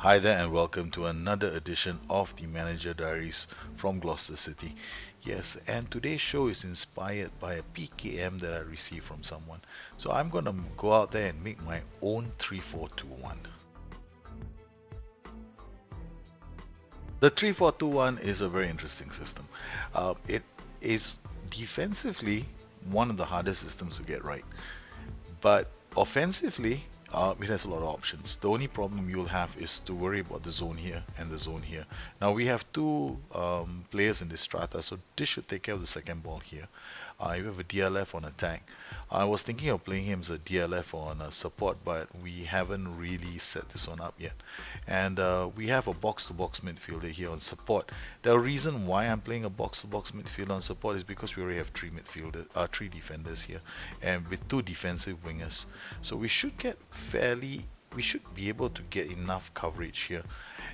Hi there, and welcome to another edition of the Manager Diaries from Gloucester City. Yes, and today's show is inspired by a PKM that I received from someone. So I'm going to go out there and make my own 3421. The 3421 is a very interesting system. It is defensively one of the hardest systems to get right. But offensively, it has a lot of options. The only problem you'll have is to worry about the zone here and the zone here. Now we have two players in this strata, so this should take care of the second ball here. You have a DLF on attack. I was thinking of playing him as a DLF on support, but we haven't really set this one up yet. And we have a box-to-box midfielder here on support. The reason why I'm playing a box-to-box midfielder on support is because we already have three defenders here, and with two defensive wingers. So we should be able to get enough coverage here,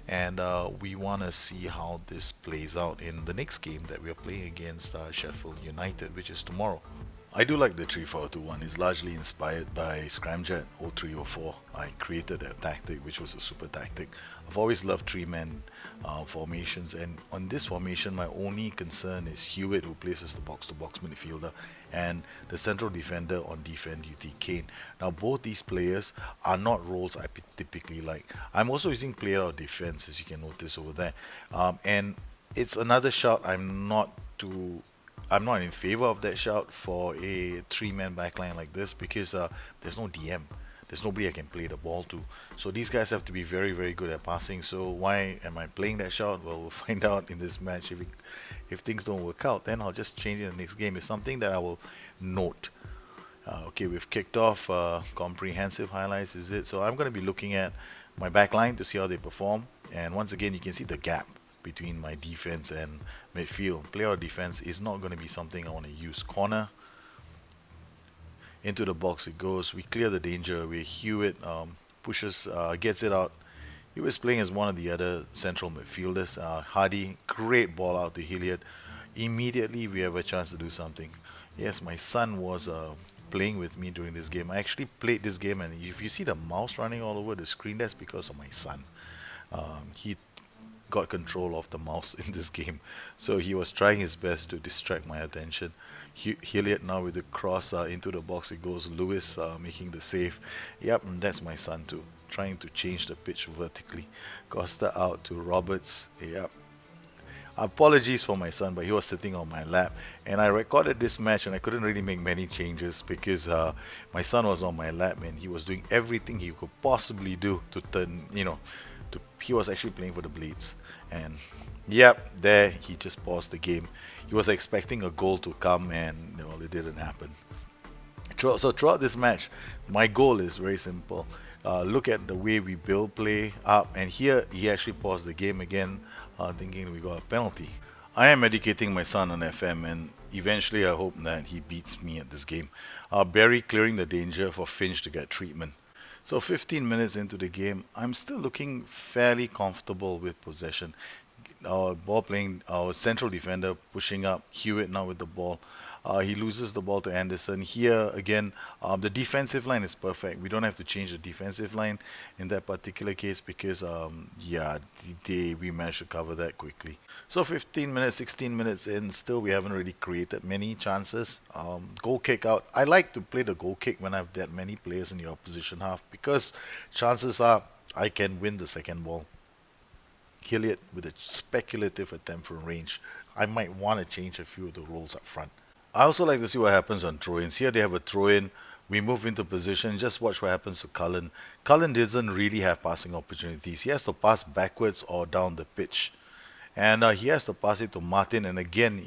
and we want to see how this plays out in the next game that we are playing against Sheffield United, which is tomorrow. I do like the 3-4-2-1. It's largely inspired by Scramjet 0304. I created that tactic, which was a super tactic. I've always loved three-man formations, and on this formation, my only concern is Hewitt, who plays as the box-to-box midfielder, and the central defender on defend UT Kane. Now, both these players are not roles I typically like. I'm also using player of defense, as you can notice over there, and it's another shout too I'm not in favor of that shout for a three-man backline like this because there's no DM. There's nobody I can play the ball to. So these guys have to be very, very good at passing. So why am I playing that shout? Well, we'll find out in this match. If things don't work out, then I'll just change it in the next game. It's something that I will note. Okay, we've kicked off comprehensive highlights, is it? So I'm going to be looking at my backline to see how they perform. And once again, you can see the gap between my defense and midfield. Player defense is not going to be something I want to use. Corner, into the box it goes. We clear the danger. We Hewitt pushes, gets it out. He was playing as one of the other central midfielders. Hardy, great ball out to Hilliard. Immediately we have a chance to do something. Yes, my son was playing with me during this game. I actually played this game, and if you see the mouse running all over the screen, that's because of my son. He got control of the mouse in this game, so he was trying his best to distract my attention. Hilliard now with the cross into the box. It goes. Lewis making the save. Yep, and that's my son too, trying to change the pitch vertically. Costa out to Roberts. Yep. Apologies for my son, but he was sitting on my lap, and I recorded this match, and I couldn't really make many changes because my son was on my lap, and he was doing everything he could possibly do to turn, he was actually playing for the Blades, and yep, there he just paused the game. He was expecting a goal to come, and well, it didn't happen. So throughout this match, my goal is very simple. Look at the way we build play up, and here he actually paused the game again, thinking we got a penalty. I am educating my son on FM, and eventually I hope that he beats me at this game. Barry clearing the danger for Finch to get treatment. So 15 minutes into the game, I'm still looking fairly comfortable with possession. Our ball playing, our central defender pushing up, Hewitt now with the ball. He loses the ball to Anderson. Here again, the defensive line is perfect. We don't have to change the defensive line in that particular case because, yeah, we managed to cover that quickly. So 15 minutes, 16 minutes in, still we haven't really created many chances. Goal kick out. I like to play the goal kick when I have that many players in the opposition half because chances are I can win the second ball. Hilliard with a speculative attempt from range. I might want to change a few of the roles up front. I also like to see what happens on throw-ins. Here they have a throw-in. We move into position. Just watch what happens to Cullen. Cullen doesn't really have passing opportunities. He has to pass backwards or down the pitch. And he has to pass it to Martin. And again,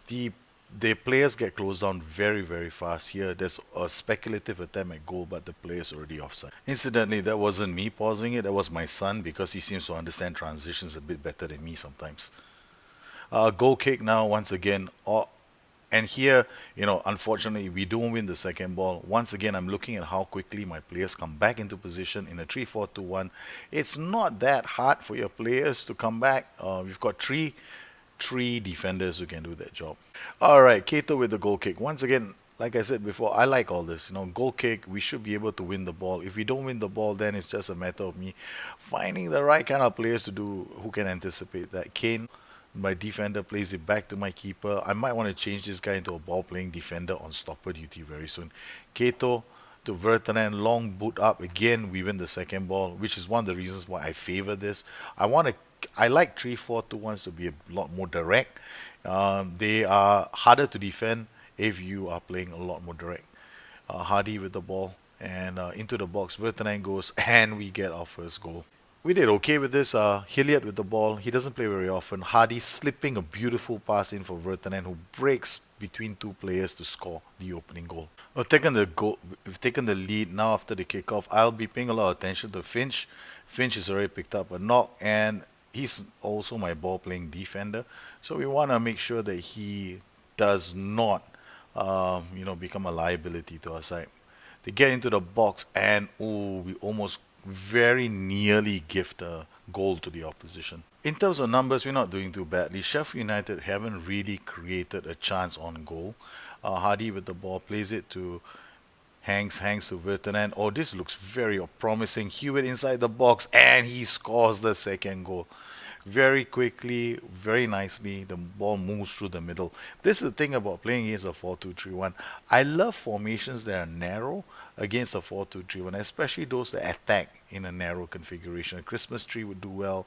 the players get closed down very, very fast. Here, there's a speculative attempt at goal, but the player's already offside. Incidentally, that wasn't me pausing it. That was my son because he seems to understand transitions a bit better than me sometimes. Goal kick now once again. And here, unfortunately, we don't win the second ball. Once again, I'm looking at how quickly my players come back into position in a 3-4-2-1. It's not that hard for your players to come back. We've got three defenders who can do that job. All right, Kato with the goal kick. Once again, like I said before, I like all this. Goal kick, we should be able to win the ball. If we don't win the ball, then it's just a matter of me finding the right kind of players to do who can anticipate that. Kane, my defender, plays it back to my keeper. I might want to change this guy into a ball playing defender on stopper duty very soon. Kato to Vertonghen, long boot up again. We win the second ball, which is one of the reasons why I favor this. I like 3-4-2-1s to be a lot more direct. They are harder to defend if you are playing a lot more direct. Hardy with the ball and into the box. Vertonghen goes and we get our first goal. We did okay with this. Hilliard with the ball. He doesn't play very often. Hardy slipping a beautiful pass in for Vertonghen, who breaks between two players to score the opening goal. We've taken the lead now after the kickoff. I'll be paying a lot of attention to Finch. Finch has already picked up a knock, and he's also my ball-playing defender. So we want to make sure that he does not, become a liability to our side. They get into the box, and we almost very nearly gift a goal to the opposition. In terms of numbers, we're not doing too badly. Sheffield United haven't really created a chance on goal. Hardy with the ball plays it to Hanks to Vertonghen. Oh, this looks very promising. Hewitt inside the box, and he scores the second goal. Very quickly, very nicely, the ball moves through the middle. This is the thing about playing against a 4-2-3-1. I love formations that are narrow against a 4-2-3-1, especially those that attack in a narrow configuration. A Christmas tree would do well.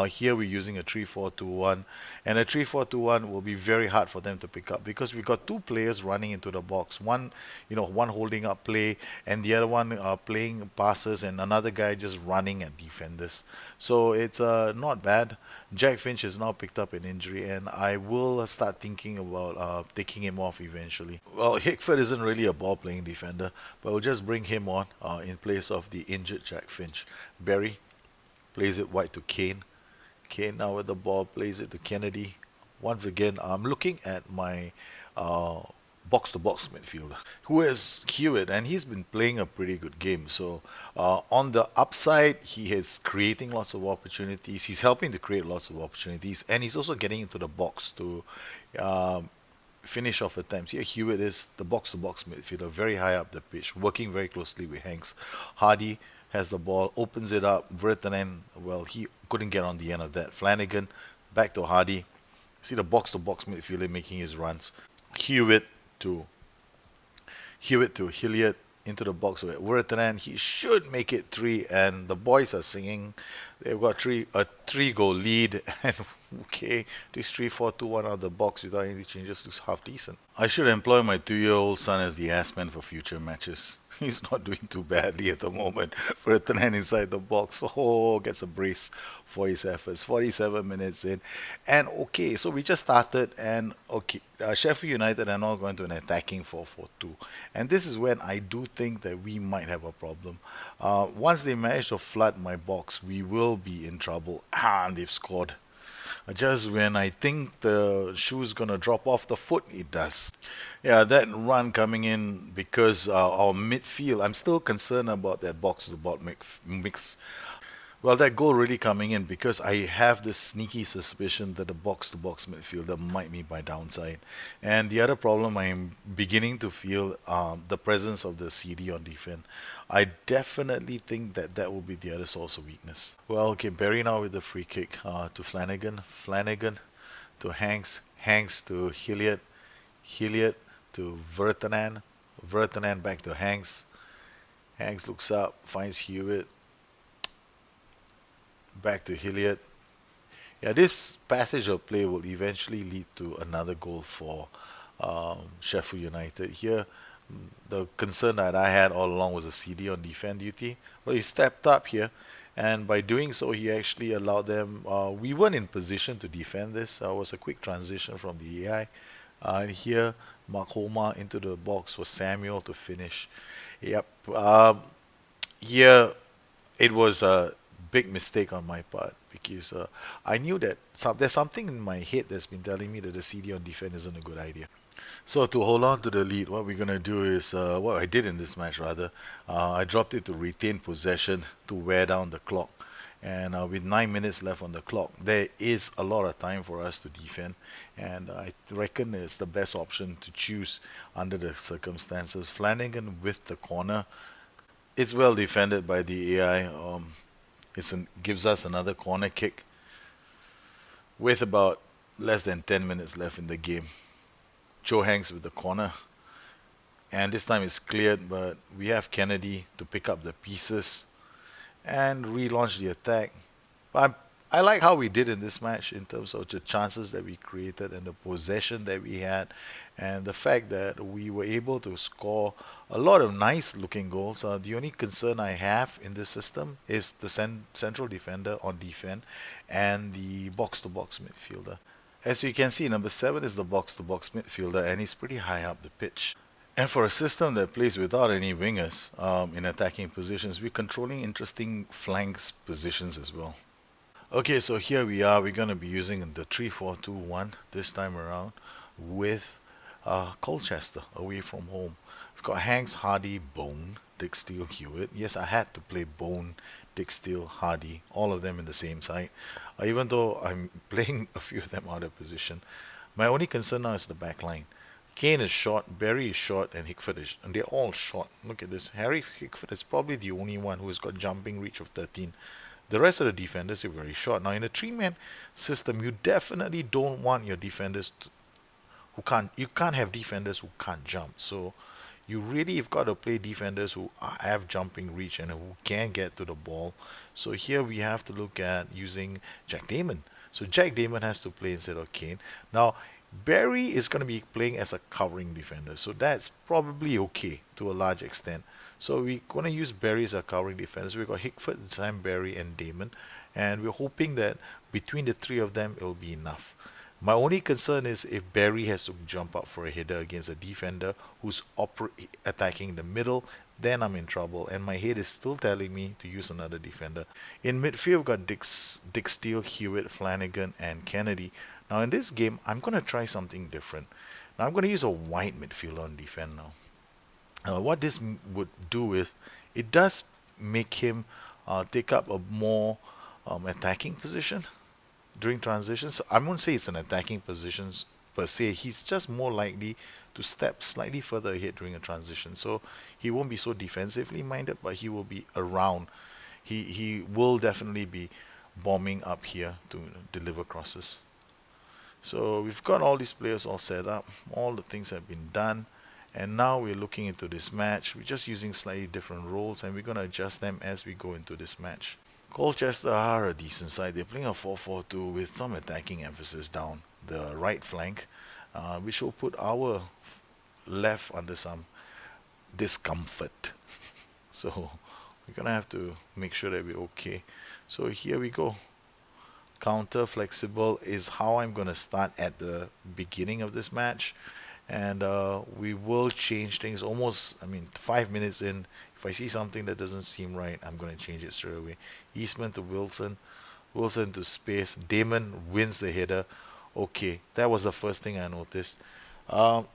Here we're using a 3-4-2-1, and a 3-4-2-1 will be very hard for them to pick up because we've got two players running into the box. One holding up play, and the other one playing passes, and another guy just running at defenders. So it's not bad. Jack Finch has now picked up an injury, and I will start thinking about taking him off eventually. Well, Hickford isn't really a ball-playing defender, but we'll just bring him on in place of the injured Jack Finch. Barry plays it wide to Kane. Kane now with the ball plays it to Kennedy. Once again, I'm looking at my box-to-box midfielder, who is Hewitt, and he's been playing a pretty good game. So on the upside, he is creating lots of opportunities. He's helping to create lots of opportunities, and he's also getting into the box to finish off attempts. Here, Hewitt is the box-to-box midfielder, very high up the pitch, working very closely with Hanks. Hardy has the ball, opens it up. Vertonghen, well, he couldn't get on the end of that. Flanagan, back to Hardy. See the box-to-box midfielder making his runs. Hewitt to Hilliard into the box with Vertonghen. He should make it three, and the boys are singing. They've got a three-goal lead, and okay, this 3-4-2-1 out of the box without any changes looks half decent. I should employ my 2-year-old son as the ass-man for future matches. He's not doing too badly at the moment. Vertonghen inside the box. Oh, gets a brace for his efforts. 47 minutes in. And okay, so we just started, and okay, Sheffield United are now going to an attacking 4-4-2. And this is when I do think that we might have a problem. Once they manage to flood my box, we will be in trouble. And they've scored. Just when I think the shoe's gonna drop off the foot, it does. Yeah, that run coming in because our midfield, I'm still concerned about that box-to-box mix. Well, that goal really coming in because I have this sneaky suspicion that the box-to-box midfielder might be my downside. And the other problem I'm beginning to feel the presence of the CD on defense. I definitely think that that will be the other source of weakness. Well, okay, Barry now with the free kick to Flanagan. Flanagan to Hanks. Hanks to Hilliard. Hilliard to Vertonghen. Vertonghen back to Hanks. Hanks looks up, finds Hewitt. Back to Hilliard. Yeah, this passage of play will eventually lead to another goal for Sheffield United. Here, the concern that I had all along was a CD on defend duty. Well, he stepped up here, and by doing so, he actually allowed them. We weren't in position to defend this. It was a quick transition from the AI. And here, Mark Homa into the box for Samuel to finish. Yep. Here, it was a big mistake on my part because I knew that there's something in my head that's been telling me that the CD on defense isn't a good idea. So to hold on to the lead, what we're gonna do is what I did in this match rather. I dropped it to retain possession to wear down the clock, And with 9 minutes left on the clock, there is a lot of time for us to defend. And I reckon it's the best option to choose under the circumstances. Flanagan with the corner. It's well defended by the AI. Gives us another corner kick with about less than 10 minutes left in the game. Joe Hanks with the corner. And this time it's cleared, but we have Kennedy to pick up the pieces and relaunch the attack. But I like how we did in this match in terms of the chances that we created and the possession that we had, and the fact that we were able to score a lot of nice looking goals. The only concern I have in this system is the central defender on defense and the box to box midfielder. As you can see, number 7 is the box to box midfielder, and he's pretty high up the pitch. And for a system that plays without any wingers in attacking positions, we're controlling interesting flanks positions as well. Okay, so here we are. We're going to be using the 3-4-2-1 this time around with Colchester away from home. We've got Hanks, Hardy, Bone, Dick Steele, Hewitt. Yes, I had to play Bone, Dick Steele, Hardy, all of them in the same side. Even though I'm playing a few of them out of position. My only concern now is the back line. Kane is short, Barry is short, and Hickford is, and they're all short. Look at this. Harry Hickford is probably the only one who has got jumping reach of 13. The rest of the defenders are very short. Now in a three-man system, you definitely don't want your defenders who can't. You can't have defenders who can't jump. So you really have got to play defenders who have jumping reach and who can get to the ball. So here we have to look at using Jack Damon. So Jack Damon has to play instead of Kane. Now Barry is going to be playing as a covering defender, so that's probably okay to a large extent. So we're going to use Barry as a covering defender. We've got Hickford, Sam, Barry, and Damon, and we're hoping that between the three of them, it'll be enough. My only concern is if Barry has to jump up for a header against a defender who's attacking the middle, then I'm in trouble, and my head is still telling me to use another defender. In midfield, we've got Dick Steele, Hewitt, Flanagan, and Kennedy. Now in this game, I'm going to try something different. Now I'm going to use a wide midfielder on defense now. What this would do is, it does make him take up a more attacking position during transitions. So I won't say it's an attacking position per se. He's just more likely to step slightly further ahead during a transition. So he won't be so defensively minded, but he will be around. He will definitely be bombing up here to deliver crosses. So we've got all these players all set up, all the things have been done, and now we're looking into this match. We're just using slightly different roles, and we're going to adjust them as we go into this match. Colchester are a decent side. They're playing a 4-4-2 with some attacking emphasis down the right flank, which will put our left under some discomfort. So we're going to have to make sure that we're okay. So here we go. Counter flexible is how I'm going to start at the beginning of this match, and we will change things almost, 5 minutes in. If I see something that doesn't seem right, I'm going to change it straight away. Eastman to Wilson, Wilson to space, Damon wins the header. Okay, that was the first thing I noticed. um,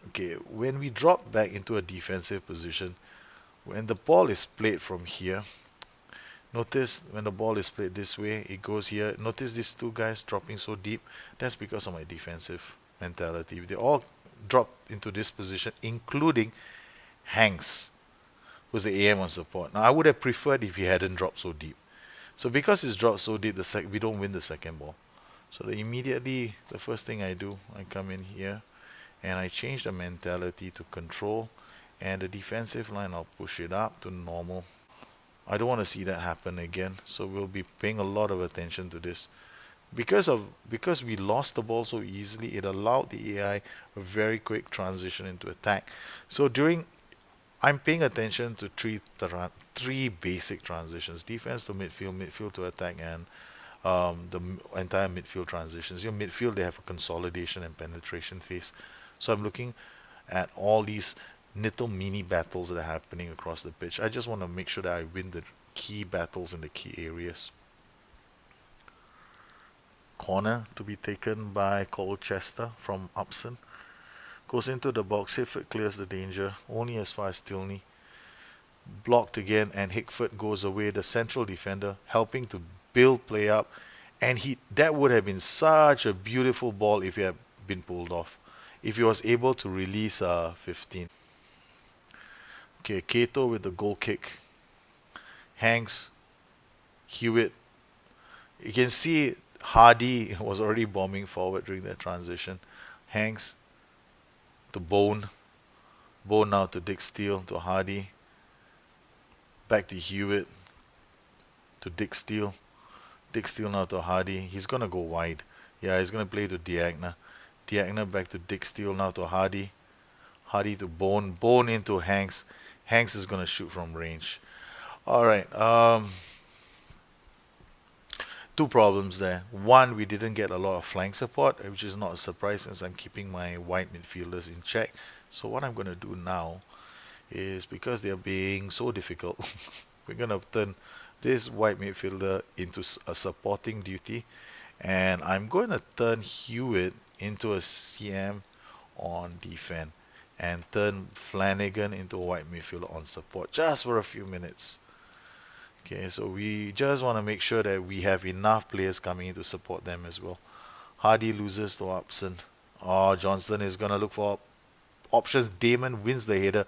okay, when we drop back into a defensive position, when the ball is played from here, notice when the ball is played this way, it goes here. Notice these two guys dropping so deep. That's because of my defensive mentality. They all dropped into this position, including Hanks, who's the AM on support. Now, I would have preferred if he hadn't dropped so deep. So because it's dropped so deep, we don't win the second ball. So immediately, the first thing I do, I come in here, and I change the mentality to control, and the defensive line, I'll push it up to normal. I don't want to see that happen again, so we'll be paying a lot of attention to this. Because we lost the ball so easily, it allowed the AI a very quick transition into attack. So I'm paying attention to three basic transitions: defense to midfield, midfield to attack, and entire midfield transitions. Midfield, they have a consolidation and penetration phase. So I'm looking at all these little mini battles that are happening across the pitch. I just want to make sure that I win the key battles in the key areas. Corner to be taken by Colchester from Upson. Goes into the box. If it clears the danger, only as far as Tilney. blocked again, and Hickford goes away, the central defender, helping to build play up. And that would have been such a beautiful ball if it had been pulled off. If he was able to release 15. Okay, Kato with the goal kick. Hanks, Hewitt. You can see Hardy was already bombing forward during that transition. Hanks to Bone. Bone now to Dick Steele to Hardy. Back to Hewitt to Dick Steele. Dick Steele now to Hardy. He's gonna go wide. Yeah, he's gonna play to Diagna. Diagna back to Dick Steele now to Hardy. Hardy to Bone. Bone into Hanks. Hanks is gonna shoot from range. All right. Two problems there. One, we didn't get a lot of flank support, which is not a surprise since I'm keeping my wide midfielders in check. So what I'm gonna do now is, because they're being so difficult, we're gonna turn this wide midfielder into a supporting duty, and I'm going to turn Hewitt into a CM on defense and turn Flanagan into a wide midfielder on support just for a few minutes. Okay, so we just want to make sure that we have enough players coming in to support them as well. Hardy loses to Upson. Oh, Johnston is going to look for options. Damon wins the header,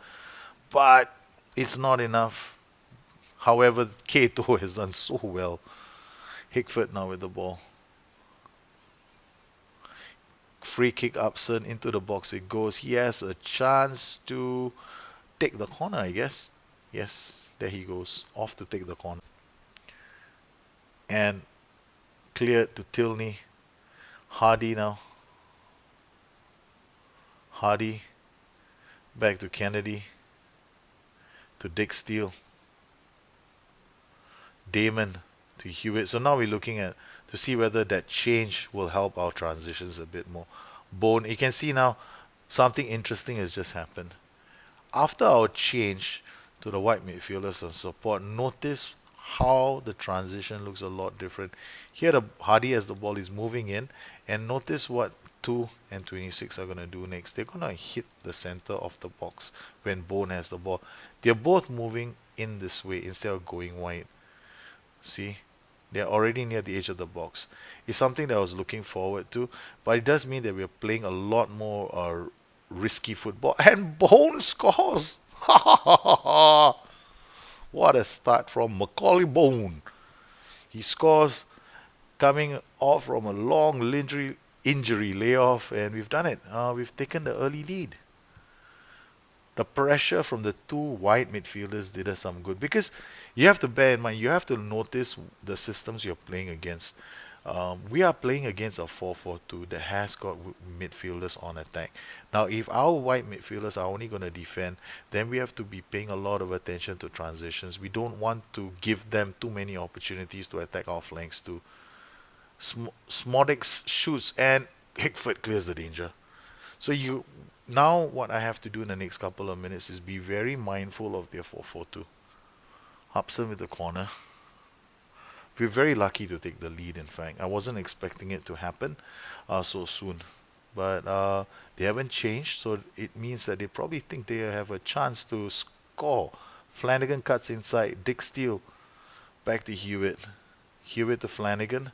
but it's not enough. However, Kato has done so well. Hickford now with the ball. Free kick Upson into the box it goes. He has a chance to take the corner, I guess. Yes, there he goes. Off to take the corner. And cleared to Tilney. Hardy now. Hardy. Back to Kennedy. To Dick Steele. Damon to Hewitt. So now we're looking at to see whether that change will help our transitions a bit more. Bone, you can see now something interesting has just happened. After our change to the wide midfielders and support, notice how the transition looks a lot different. Here the Hardy as the ball is moving in, and notice what 2 and 26 are going to do next. They're going to hit the center of the box when Bone has the ball. They're both moving in this way instead of going wide. See, they're already near the edge of the box. It's something that I was looking forward to, but it does mean that we're playing a lot more risky football. And Bone scores! What a start from Macaulay Bone. He scores coming off from a long injury layoff, and we've done it. We've taken the early lead. The pressure from the two wide midfielders did us some good, because you have to bear in mind, you have to notice the systems you're playing against. We are playing against a 4-4-2 that has got midfielders on attack. Now, if our wide midfielders are only going to defend, then we have to be paying a lot of attention to transitions. We don't want to give them too many opportunities to attack our flanks too. Smodix shoots and Hickford clears the danger. So now what I have to do in the next couple of minutes is be very mindful of their 4-4-2. Hobson with the corner. We're very lucky to take the lead, in fact. I wasn't expecting it to happen so soon. But they haven't changed, so it means that they probably think they have a chance to score. Flanagan cuts inside. Dick Steele back to Hewitt. Hewitt to Flanagan.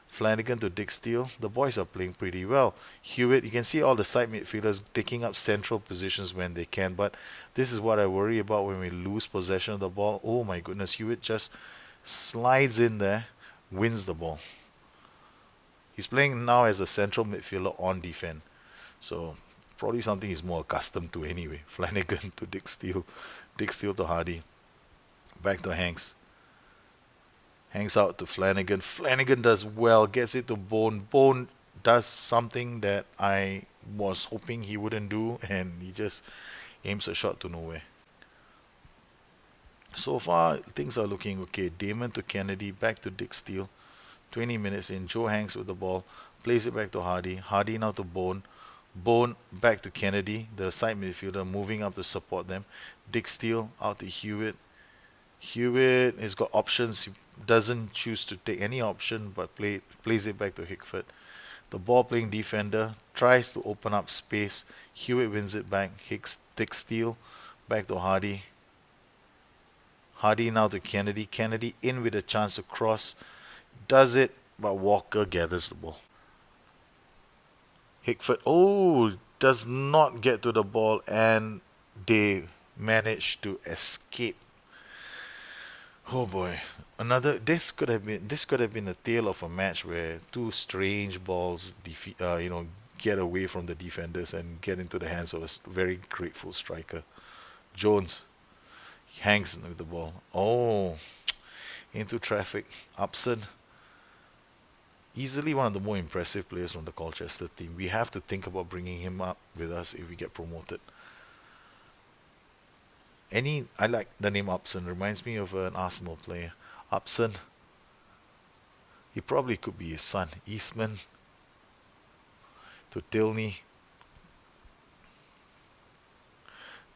Flanagan to Dick Steele. The boys are playing pretty well. Hewitt, you can see all the side midfielders taking up central positions when they can, but this is what I worry about when we lose possession of the ball. Oh my goodness, Hewitt just slides in there, wins the ball. He's playing now as a central midfielder on defense. So probably something he's more accustomed to anyway. Flanagan to Dick Steele. Dick Steele to Hardy. Back to Hanks. Hangs out to Flanagan. Flanagan does well, gets it to Bone. Bone does something that I was hoping he wouldn't do, and he just aims a shot to nowhere. So far, things are looking okay. Damon to Kennedy, back to Dick Steele. 20 minutes in, Joe Hanks with the ball, plays it back to Hardy. Hardy now to Bone. Bone back to Kennedy, the side midfielder, moving up to support them. Dick Steele out to Hewitt. Hewitt has got options. He doesn't choose to take any option, but plays it back to Hickford. The ball playing defender tries to open up space. Hewitt wins it back. Dick Steele back to Hardy. Hardy now to Kennedy. Kennedy in with a chance to cross. Does it, but Walker gathers the ball. Hickford, oh, does not get to the ball, and they manage to escape. Oh boy, another. This could have been a tale of a match where two strange balls get away from the defenders and get into the hands of a very grateful striker. Jones hangs with the ball. Oh, into traffic. Upson, easily one of the more impressive players from the Colchester team. We have to think about bringing him up with us if we get promoted. I like the name Upson. Reminds me of an Arsenal player. Upson. He probably could be his son. Eastman to Tilney.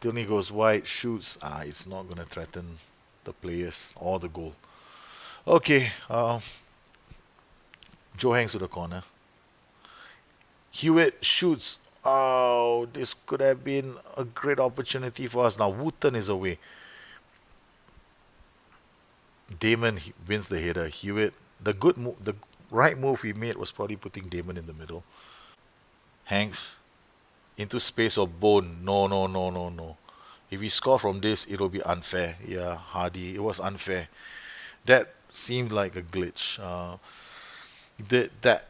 Tilney goes wide, shoots. It's not going to threaten the players or the goal. Okay, Joe hangs to the corner. Hewitt shoots. Oh, this could have been a great opportunity for us. Now Wooten is away. Damon wins the header. Hewitt, the right move he made was probably putting Damon in the middle. Hanks into space of Bone. No, no, no, no, no. If we score from this, it'll be unfair. Yeah, Hardy. It was unfair. That seemed like a glitch. That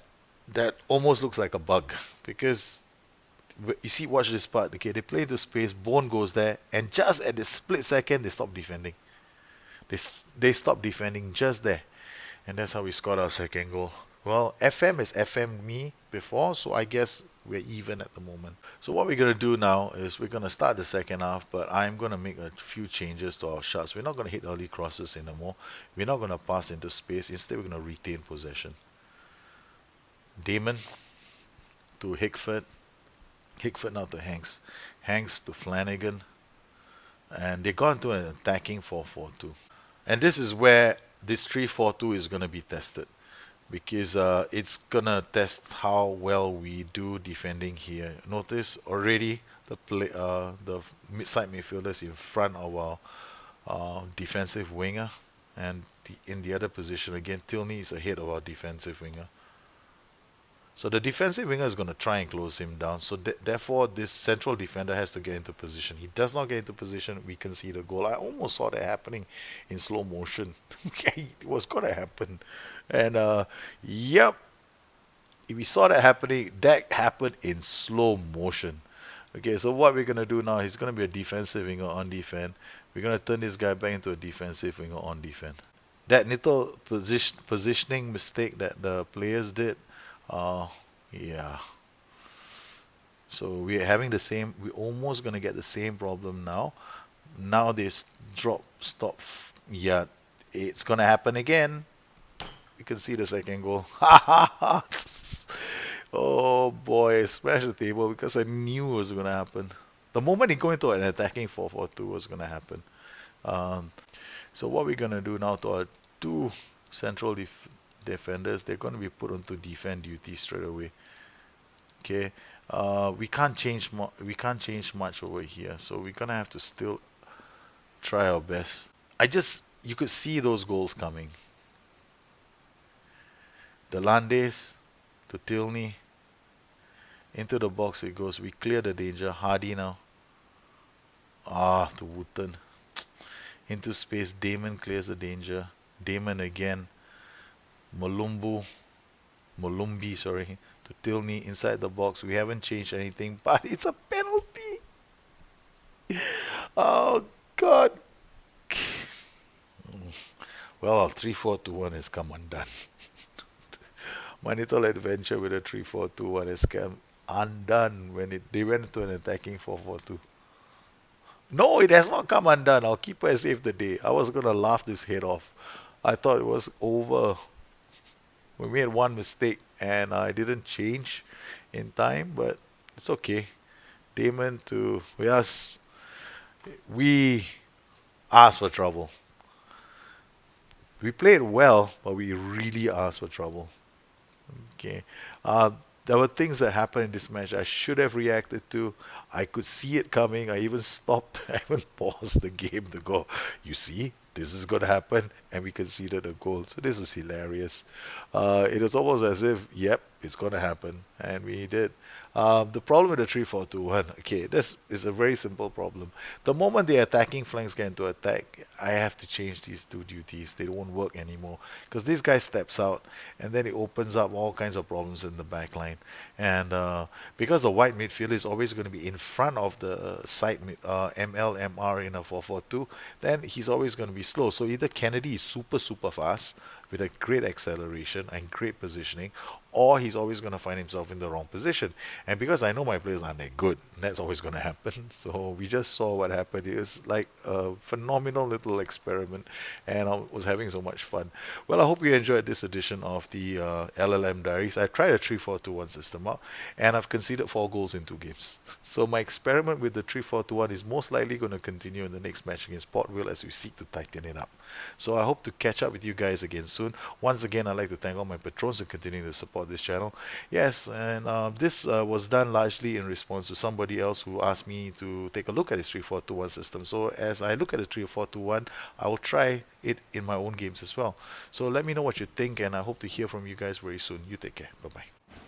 that almost looks like a bug because you see, watch this part. Okay, they play into space. Bone goes there, and just at the split second, they stop defending. They stop defending just there, and that's how we scored our second goal. Well, FM is FM me before, so I guess we're even at the moment. So what we're gonna do now is we're gonna start the second half, but I'm gonna make a few changes to our shots. We're not gonna hit early crosses anymore. We're not gonna pass into space. Instead, we're gonna retain possession. Damon to Hickford. Hickford now to Hanks. Hanks to Flanagan. And they got into an attacking 4-4-2. And this is where this 3-4-2 is going to be tested because it's going to test how well we do defending here. Notice already the mid-side midfielders in front of our defensive winger, and in the other position again, Tilney is ahead of our defensive winger. So the defensive winger is going to try and close him down. So therefore, this central defender has to get into position. He does not get into position, we can see the goal. I almost saw that happening in slow motion. It was going to happen. And yep, if we saw that happened in slow motion. Okay, so what we're going to do now, he's going to be a defensive winger on defense. We're going to turn this guy back into a defensive winger on defense. That little positioning mistake that the players did, uh, yeah. So we're having the same. We're almost gonna get the same problem now. Now they stop. Yeah, it's gonna happen again. You can see the second goal. Ha ha ha! Oh boy, I smashed the table because I knew it was gonna happen. The moment he go into an attacking 4-4-2 was gonna happen. Um, so what we're gonna do now to our two central defenders, they're gonna be put onto defend duty straight away. Okay, we can't change much over here, so we're gonna have to still try our best. You could see those goals coming. The Landes to Tilney into the box it goes. We clear the danger. Hardy now. To Wooten into space. Damon clears the danger. Damon again. Malumbu, Malumbi, sorry, to Tilney inside the box. We haven't changed anything, but it's a penalty. Oh God. Well, our 3-4-2-1 has come undone. My little adventure with a 3-4-2-1 has come undone when they went into an attacking 4-4-2. No, it has not come undone. Our keeper has saved the day. I was gonna laugh this head off. I thought it was over. We made one mistake and I didn't change in time, but it's okay. Damon to yes, we asked for trouble. We played well, but we really asked for trouble. Okay. Uh, there were things that happened in this match I should have reacted to. I could see it coming. I even stopped, I even paused the game to go, you see? this is going to happen, and we conceded a goal. So this is hilarious. It was almost as if, yep, it's going to happen, and we did. The problem with the 3-4-2-1, okay, this is a very simple problem. The moment the attacking flanks get into attack, I have to change these two duties. They won't work anymore because this guy steps out, and then it opens up all kinds of problems in the back line. And because the white midfielder is always going to be in front of the MLMR in a 4-4-2, then he's always going to be slow. So either Kennedy is super, super fast with a great acceleration and great positioning, or he's always going to find himself in the wrong position. And because I know my players aren't that good, that's always going to happen. So we just saw what happened. It was like a phenomenal little experiment, and I was having so much fun. Well, I hope you enjoyed this edition of the LLM Diaries. I tried a 3-4-2-1 system out, and I've conceded 4 goals in 2 games. So my experiment with the 3-4-2-1 is most likely going to continue in the next match against Port Vale as we seek to tighten it up. So I hope to catch up with you guys again soon. Once again, I'd like to thank all my patrons for continuing to support this channel. Yes, and this was done largely in response to somebody else who asked me to take a look at his 3-4-2-1 system. So as I look at the 3-4-2-1, I will try it in my own games as well. So let me know what you think, and I hope to hear from you guys very soon. You take care. Bye bye.